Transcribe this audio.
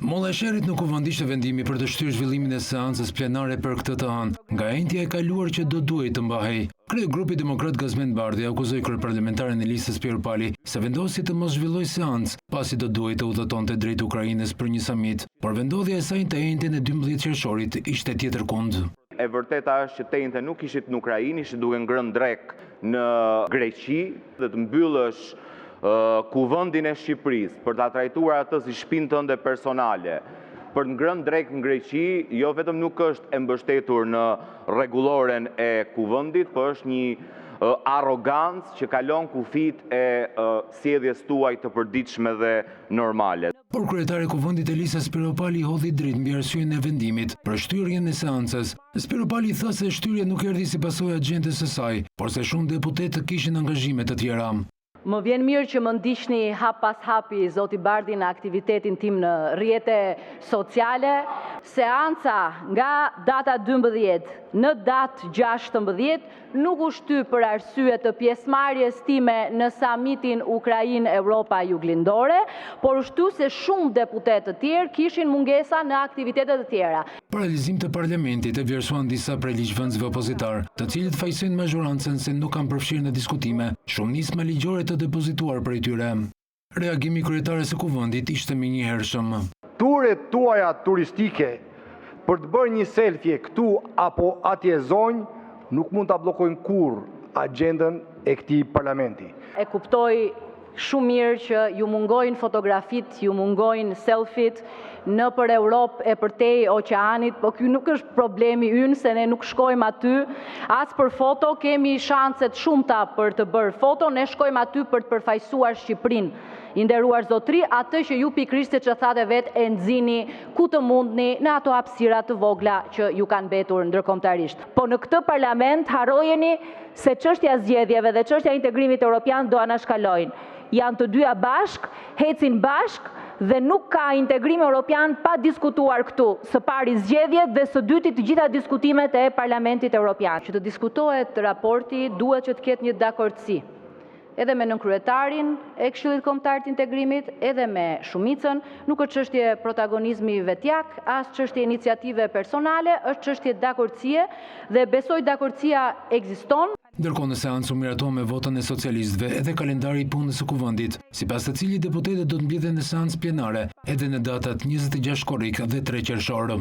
Molla e sherrit në kuvend ishte vendimi për të shtyrë zhvillimin e seancës plenare për këtë të hënë, nga entja e kaluar që do duhej të mbahej. Kryegrupi Demokrat Gazmend Bardhi akuzoi kryeparlamentaren e listës Pier Pali se vendosi të mos zhvillojë seancë, pasi do duhej të udhëtonte drejt Ukrainës për një samit, por vendodhja e saj të entjen e 12 qershorit ishte tjetër kund. E vërteta është që tente nuk ishit në Ukrainë, ishit duke ngrënë drek në Greqi dhe të mbyllësh kuvendin e Shqipërisë për ta trajtuar atë si shtëpinë tënde personale, për të ngrënë drek në Greqi, jo vetëm nuk është e mbështetur në rregulloren e kuvendit, por është një arrogancë që kalon kufit e sjelljes tuaj të përditshme dhe normale. Por kryetari i kuvendit Elisa Spiro Pali hodhi dritë mbi arsyeën e vendimit për shtyrjen e seancës. Spiro Pali tha se shtyrja nuk erdhi si pasojë agjendes së saj, por se shumë deputetë kishin angazhime të tjera. Më vjen mirë që më ndiqni hap pas hapi zoti Bardhi në aktivitetin tim në rrjete sociale. Seanca nga data 12 në datë 16 nuk u shty për arsye të pjesëmarrjes time në samitin Ukrainë-Europa Juglindore, por u shty se shumë deputetë të tjerë kishin mungesa në aktivitete të tjera. Paralizim të parlamentit e vlerësuan disa prej ligjvënësve opozitar, të cilët fajsojnë mazhorancën se nuk kanë përfshirë në diskutime shumë nisma ligjore të depozituar prej tyre. Reagimi kryetares së kuvendit ishte menjëhershëm. Turet tuaja turistike për të bërë një selfie këtu apo atje zonjë nuk mund ta bllokojnë kurrë agjendën e këtij parlamenti. E kuptoj shumë mirë që ju mungojnë fotografit, ju mungojnë selfit në për Europë e përtej oqeanit, po ky nuk është problemi ynë se ne nuk shkojmë aty as për foto, kemi shanset shumëta për të bërë foto, ne shkojmë aty për të përfaqësuar Shqipërinë. I nderuar zotri, atë që ju pikërisht që thatë vetë e nxini ku të mundni në ato hapësira të vogla që ju kanë mbetur ndërkombëtarisht. Po në këtë parlament harrojeni se çështja e zgjedhjeve dhe çështja e integrimit evropian do anashkalojnë. Janë të dyja bashk, hecin bashk dhe nuk ka integrim evropian pa diskutuar këtu. Së pari zgjedhjet dhe së dyti të gjitha diskutimet e Parlamentit Evropian. Që të diskutohet raporti duhet që të ketë një dakordsi. Edhe me nënkryetarin e Këshillit Kombëtar të Integrimit, edhe me shumicën, nuk është çështje protagonizmi vetjak, as çështje iniciative personale, është çështje dakordësie dhe besoj dakordësia ekziston. Ndërkohë në seancë u miratua me votën e socialistëve edhe kalendari i punës së kuvendit, sipas të cilit deputetët do të mbledhen në seancë plenare edhe në datat 26 korrik dhe 3 qershor.